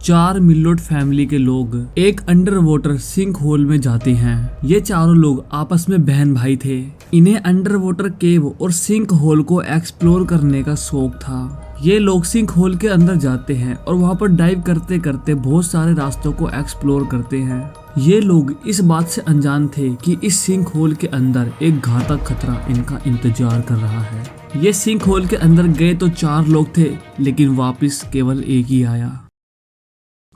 4 मिल्लोट family के लोग एक अंडर वाटर सिंक होल में जाते हैं। ये चारों लोग आपस में बहन भाई थे। इन्हें अंडर वाटर केव और सिंक होल को एक्सप्लोर करने का शौक था। ये लोग सिंक होल के अंदर जाते हैं और वहाँ पर डाइव करते करते बहुत सारे रास्तों को एक्सप्लोर करते हैं। ये लोग इस बात से अनजान थे कि इस सिंक होल के अंदर एक घातक खतरा इनका इंतजार कर रहा है। ये सिंक होल के अंदर गए तो 4 लोग थे, लेकिन वापस केवल एक ही आया।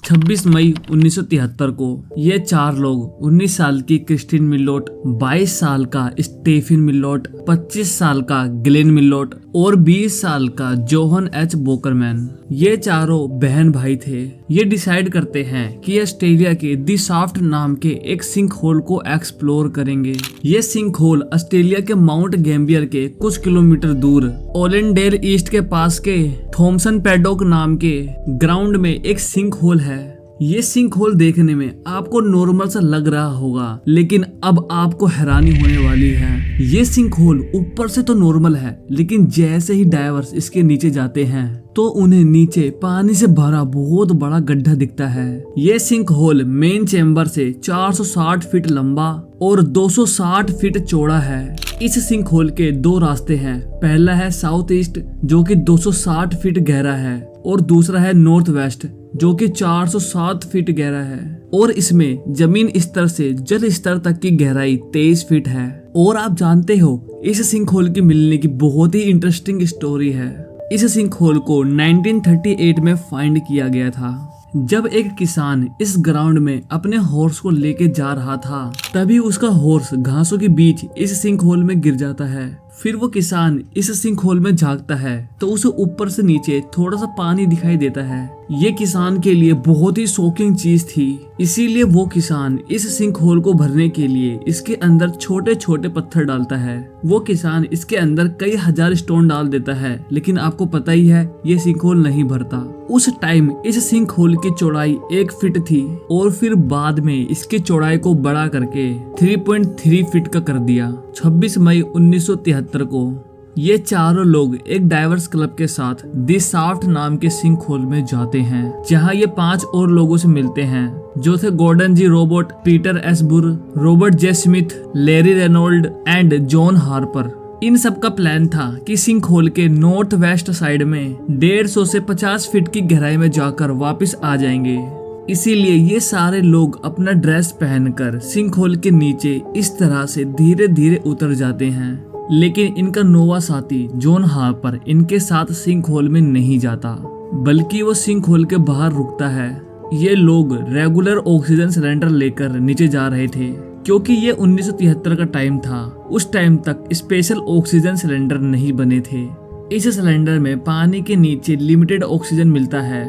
26 मई 1973 को ये 4 लोग 19 साल की क्रिस्टिन मिल्लोट, 22 साल का स्टेफन मिल्लोट, 25 साल का ग्लेन मिल्लोट और 20 साल का जोहन एच बोकरमैन, ये चारों बहन भाई थे। ये डिसाइड करते हैं कि ऑस्ट्रेलिया के दी शाफ्ट नाम के एक सिंक होल को एक्सप्लोर करेंगे। ये सिंक होल ऑस्ट्रेलिया के माउंट गैम्बियर के कुछ किलोमीटर दूर ओलेंडेल ईस्ट के पास के थॉमसन पैडॉक नाम के ग्राउंड में एक सिंक होल है। ये सिंक होल देखने में आपको नॉर्मल सा लग रहा होगा, लेकिन अब आपको हैरानी होने वाली है। ये सिंक होल ऊपर से तो नॉर्मल है, लेकिन जैसे ही डाइवर्स इसके नीचे जाते हैं तो उन्हें नीचे पानी से भरा बहुत बड़ा गड्ढा दिखता है। ये सिंक होल मेन चेम्बर से 460 फीट लंबा और 260 फीट चौड़ा है। इस सिंक होल के 2 रास्ते हैं। पहला है साउथ ईस्ट जो कि 260 फीट गहरा है और दूसरा है नॉर्थ वेस्ट जो कि 407 फीट गहरा है। और इसमें जमीन स्तर से जल स्तर तक की गहराई 23 फीट है। और आप जानते हो इस सिंक होल की मिलने की बहुत ही इंटरेस्टिंग स्टोरी है। इस सिंक होल को 1938 में फाइंड किया गया था। जब एक किसान इस ग्राउंड में अपने हॉर्स को लेके जा रहा था, तभी उसका हॉर्स घासों के बीच इस सिंक होल में गिर जाता है। फिर वो किसान इस सिंक होल में झांकता है तो उसे ऊपर से नीचे थोड़ा सा पानी दिखाई देता है। ये किसान के लिए बहुत ही शॉकिंग चीज थी, इसीलिए वो किसान इस सिंक होल को भरने के लिए इसके अंदर छोटे छोटे पत्थर डालता है। वो किसान इसके अंदर कई हजार स्टोन डाल देता है, लेकिन आपको पता ही है ये सिंक होल नहीं भरता। उस टाइम इस सिंक होल की चौड़ाई 1 फीट थी और फिर बाद में इसकी चौड़ाई को बड़ा करके 3.3 फीट का कर दिया। 26 मई 1973 को ये चारों लोग एक डाइवर्स क्लब के साथ दी शाफ्ट नाम के सिंक होल में जाते हैं, जहां ये 5 और लोगों से मिलते हैं जो थे Gordon G Robot, Peter S Burr, Robert J Smith, Larry Reynold and John Harper. इन सब का प्लान था कि सिंक होल के नॉर्थ वेस्ट साइड में 150 से 50 फीट की गहराई में जाकर वापस आ जाएंगे। इसीलिए ये सारे लोग अपना ड्रेस पहनकर सिंक होल के नीचे इस तरह से धीरे धीरे उतर जाते हैं। लेकिन इनका नोवा साथी जॉन हार्पर इनके साथ सिंक होल में नहीं जाता, बल्कि वो सिंक होल के बाहर रुकता है। ये लोग रेगुलर ऑक्सीजन सिलेंडर लेकर नीचे जा रहे थे, क्योंकि ये 1973 का टाइम था। उस टाइम तक स्पेशल ऑक्सीजन सिलेंडर नहीं बने थे। इस सिलेंडर में पानी के नीचे लिमिटेड ऑक्सीजन मिलता है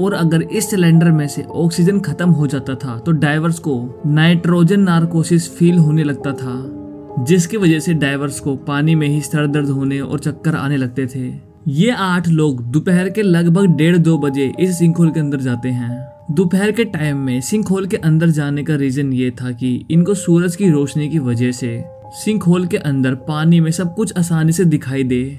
और अगर इस सिलेंडर में से ऑक्सीजन खत्म हो जाता था तो डाइवर्स को नाइट्रोजन नार्कोसिस फील होने लगता था, जिसकी वजह से डाइवर्स को पानी में ही सर दर्द होने और चक्कर आने लगते थे। ये 8 लोग दोपहर के लगभग 1:30-2 बजे इस सिंक होल के अंदर जाते हैं। दोपहर के टाइम में सिंक होल के अंदर जाने का रीजन ये था कि इनको सूरज की रोशनी की वजह से सिंक होल के अंदर पानी में सब कुछ आसानी से दिखाई दे।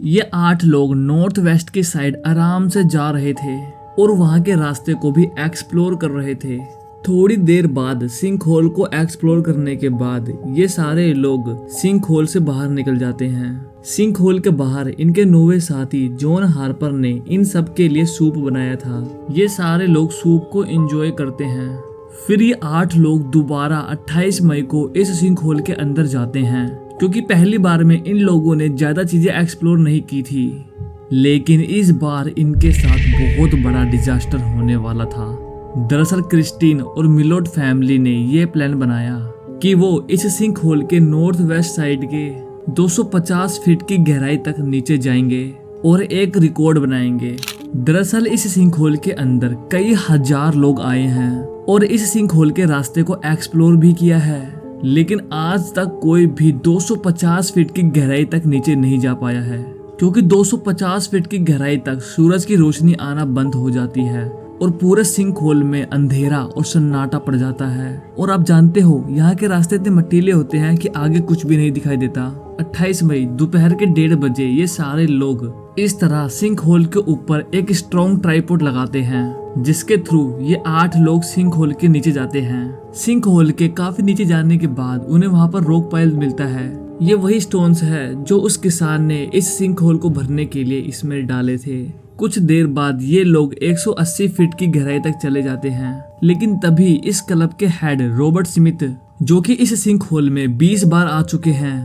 ये 8 लोग नॉर्थ वेस्ट की साइड आराम से जा रहे थे और वहाँ के रास्ते को भी एक्सप्लोर कर रहे थे। थोड़ी देर बाद सिंक होल को एक्सप्लोर करने के बाद ये सारे लोग सिंक होल से बाहर निकल जाते हैं। सिंक होल के बाहर इनके नौवे साथी जॉन हार्पर ने इन सब के लिए सूप बनाया था। ये सारे लोग सूप को एंजॉय करते हैं। फिर ये 8 लोग दोबारा 28 मई को इस सिंक होल के अंदर जाते हैं, क्योंकि पहली बार में इन लोगों ने ज्यादा चीजें एक्सप्लोर नहीं की थी। लेकिन इस बार इनके साथ बहुत बड़ा डिजास्टर होने वाला था। दरअसल क्रिस्टीन और मिलोट फैमिली ने यह प्लान बनाया कि वो इस सिंक होल के नॉर्थ वेस्ट साइड के 250 फीट की गहराई तक नीचे जाएंगे और एक रिकॉर्ड बनाएंगे। दरअसल इस सिंक होल के अंदर कई हजार लोग आए हैं और इस सिंक होल के रास्ते को एक्सप्लोर भी किया है, लेकिन आज तक कोई भी 250 फीट की गहराई तक नीचे नहीं जा पाया है, क्योंकि 250 फीट की गहराई तक सूरज की रोशनी आना बंद हो जाती है और पूरे सिंक होल में अंधेरा और सन्नाटा पड़ जाता है। और आप जानते हो यहाँ के रास्ते इतने मटीले होते हैं कि आगे कुछ भी नहीं दिखाई देता। 28 मई दोपहर के 1:30 बजे ये सारे लोग इस तरह सिंक होल के ऊपर एक स्ट्रॉन्ग ट्राइपॉड लगाते हैं, जिसके थ्रू ये 8 लोग सिंक होल के नीचे जाते हैं। सिंक होल के काफी नीचे जाने के बाद उन्हें वहाँ पर रॉक पाइल मिलता है। ये वही स्टोन्स है जो उस किसान ने इस सिंक होल को भरने के लिए इसमें डाले थे। कुछ देर बाद ये लोग 180 फीट की गहराई तक चले जाते हैं, लेकिन तभी इस क्लब के हेड रॉबर्ट स्मिथ, जो कि इस सिंक होल में 20 बार आ चुके हैं,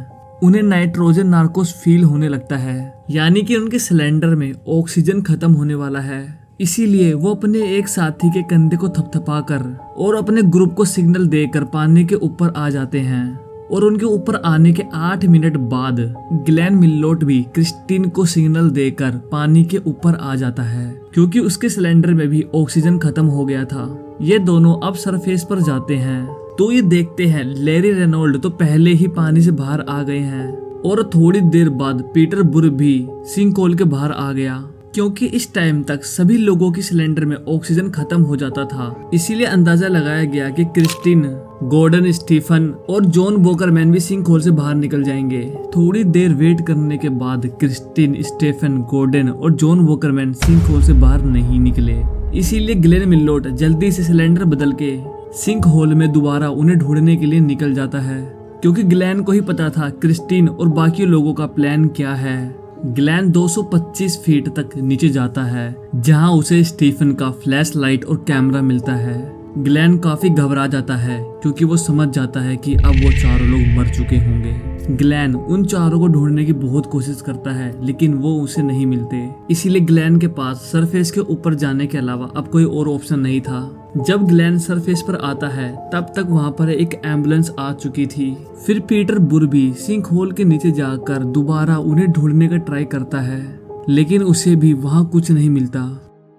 उन्हें नाइट्रोजन नार्कोस फील होने लगता है, यानी कि उनके सिलेंडर में ऑक्सीजन खत्म होने वाला है। इसीलिए वो अपने एक साथी के कंधे को थपथपाकर और अपने ग्रुप को सिग्नल देकर पानी के ऊपर आ जाते हैं। और उनके ऊपर आने के 8 मिनट बाद ग्लेन मिल्लोट भी क्रिस्टीन को सिग्नल देकर पानी के ऊपर आ जाता है, क्योंकि उसके सिलेंडर में भी ऑक्सीजन खत्म हो गया था। ये दोनों अब सरफेस पर जाते हैं तो ये देखते हैं लैरी रेनॉल्ड तो पहले ही पानी से बाहर आ गए हैं, और थोड़ी देर बाद पीटर बुर भी सिंक होल के बाहर आ गया, क्योंकि इस टाइम तक सभी लोगों की सिलेंडर में ऑक्सीजन खत्म हो जाता था। इसीलिए अंदाजा लगाया गया कि क्रिस्टीन, गॉर्डन, स्टीफन और जॉन वॉकरमैन भी सिंक होल से बाहर निकल जाएंगे। थोड़ी देर वेट करने के बाद क्रिस्टीन, स्टीफन, गॉर्डन और जॉन वॉकरमैन सिंक होल से बाहर नहीं निकले। इसीलिए ग्लेन मिल्लोट जल्दी से सिलेंडर बदल के सिंक होल में दोबारा उन्हें ढूंढने के लिए निकल जाता है, क्योंकि ग्लेन को ही पता था क्रिस्टीन और बाकी लोगों का प्लान क्या है। ग्लेन 225 फीट तक नीचे जाता है, जहां उसे स्टीफन का फ्लैश लाइट और कैमरा मिलता है। ग्लेन काफी घबरा जाता है, क्योंकि वो समझ जाता है कि अब वो चारों लोग मर चुके होंगे। ग्लेन उन चारों को ढूंढने की बहुत कोशिश करता है, लेकिन वो उसे नहीं मिलते। इसीलिए ग्लेन के पास सरफेस के ऊपर जाने के अलावा अब कोई और ऑप्शन नहीं था। जब ग्लेन सरफेस पर आता है तब तक वहाँ पर एक एम्बुलेंस आ चुकी थी। फिर पीटर बुर भी सिंक होल के नीचे जाकर दोबारा उन्हें ढूंढने का ट्राई करता है, लेकिन उसे भी वहाँ कुछ नहीं मिलता।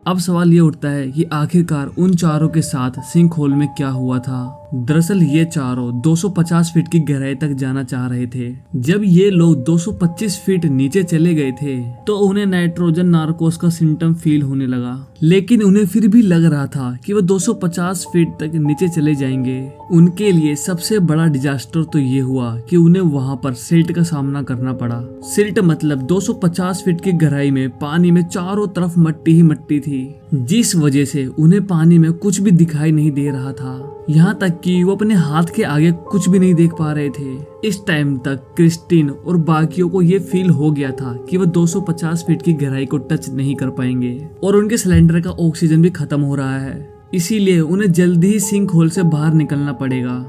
अब सवाल ये उठता है कि आखिरकार उन चारों के साथ सिंक होल में क्या हुआ था। दरअसल ये चारों 250 फीट की गहराई तक जाना चाह रहे थे। जब ये लोग 225 फीट नीचे चले गए थे तो उन्हें नाइट्रोजन नार्कोस का सिम्टम फील होने लगा, लेकिन उन्हें फिर भी लग रहा था कि वो 250 फीट तक नीचे चले जाएंगे। उनके लिए सबसे बड़ा डिजास्टर तो ये हुआ कि उन्हें वहाँ पर सिल्ट का सामना करना पड़ा। सिल्ट मतलब 250 फीट की गहराई में पानी में चारों तरफ मट्टी ही मट्टी थी, जिस वजह से उन्हें पानी में कुछ भी दिखाई नहीं दे रहा था। यहाँ तक कि वो अपने हाथ के आगे कुछ भी नहीं देख पा रहे थे। इस टाइम तक क्रिस्टीन और बाकियों को ये फील हो गया था कि वो 250 फीट की गहराई को टच नहीं कर पाएंगे और उनके सिलेंडर का ऑक्सीजन भी खत्म हो रहा है। इसीलिए उन्हें जल्दी ही सिंक होल से बाहर निकलना पड़ेगा।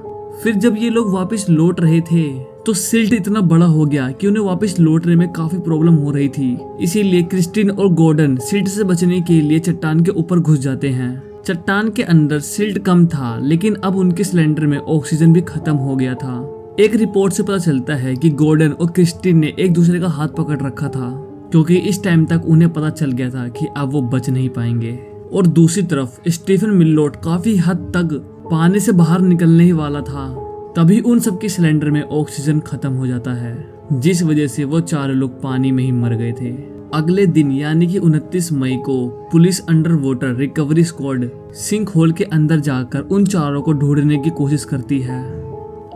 फिर जब ये लोग वापस लौट रहे थे तो सिल्ट इतना बड़ा हो गया कि उन्हें वापस लौटने में काफी प्रॉब्लम हो रही थी। इसीलिए क्रिस्टीन और गॉर्डन सिल्ट से बचने के लिए चट्टान के ऊपर घुस जाते हैं। चट्टान के अंदर सिल्ट कम था, लेकिन अब उनके सिलेंडर में ऑक्सीजन भी खत्म हो गया था। एक रिपोर्ट से पता चलता है कि गॉर्डन और क्रिस्टीन ने एक दूसरे का हाथ पकड़ रखा था, क्योंकि इस टाइम तक उन्हें पता चल गया था कि अब वो बच नहीं पाएंगे। और दूसरी तरफ स्टीफन मिल्लोट काफी हद तक पानी से बाहर निकलने ही वाला था, तभी उन सबके सिलेंडर में ऑक्सीजन खत्म हो जाता है, जिस वजह से वो चारों लोग पानी में ही मर गए थे। अगले दिन यानी कि 29 मई को police under water recovery squad sink hole के अंदर जाकर उन चारों को ढूंढने की कोशिश करती है,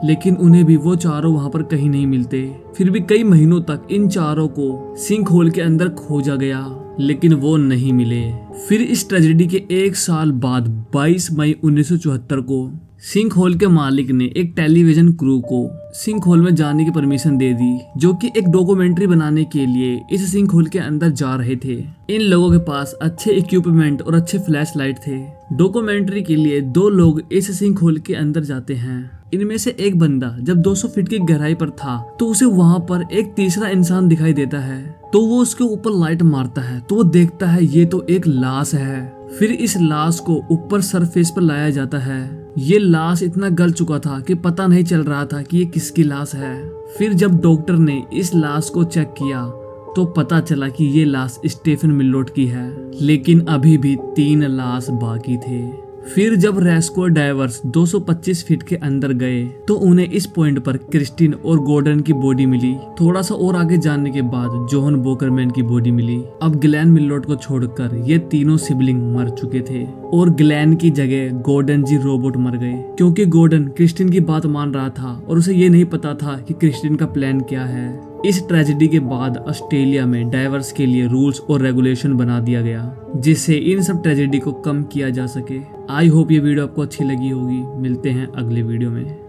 लेकिन उन्हें भी वो चारों वहां पर कहीं नहीं मिलते। फिर भी कई महीनों तक इन चारों को सिंक होल के अंदर खोजा गया, लेकिन वो नहीं मिले। फिर इस ट्रेजेडी के 1 साल बाद 22 मई 1974 को सिंक होल के मालिक ने एक टेलीविजन क्रू को सिंक होल में जाने की परमिशन दे दी, जो कि एक डॉक्यूमेंट्री बनाने के लिए इस सिंक होल के अंदर जा रहे थे। इन लोगों के पास अच्छे इक्विपमेंट और अच्छे फ्लैश लाइट थे। डॉक्यूमेंट्री के लिए 2 लोग इस सिंक होल के अंदर जाते हैं। इनमें से एक बंदा जब 200 फीट की गहराई पर था तो उसे वहां पर एक तीसरा इंसान दिखाई देता है, तो वो उसके ऊपर लाइट मारता है तो वो देखता है ये तो एक लाश है। फिर इस लाश को ऊपर सरफेस पर लाया जाता है। ये लाश इतना गल चुका था कि पता नहीं चल रहा था कि ये किसकी लाश है। फिर जब डॉक्टर ने इस लाश को चेक किया तो पता चला कि ये लाश स्टीफन मिल्लोट की है, लेकिन अभी भी 3 लाश बाकी थे। फिर जब रेस्क्यू डाइवर्स 225 फीट के अंदर गए तो उन्हें इस पॉइंट पर क्रिस्टीन और गॉर्डन की बॉडी मिली। थोड़ा सा और आगे जाने के बाद जॉन वॉकरमैन की बॉडी मिली। अब ग्लेन मिल्लोट को छोड़कर ये तीनों सिबलिंग मर चुके थे और ग्लेन की जगह गॉर्डन जी रोबोट मर गए, क्योंकि गॉर्डन क्रिस्टीन की बात मान रहा था और उसे ये नहीं पता था कि क्रिस्टीन का प्लान क्या है। इस ट्रेजेडी के बाद ऑस्ट्रेलिया में डाइवर्स के लिए रूल्स और रेगुलेशन बना दिया गया, जिससे इन सब ट्रेजेडी को कम किया जा सके। आई होप ये वीडियो आपको अच्छी लगी होगी। मिलते हैं अगले वीडियो में।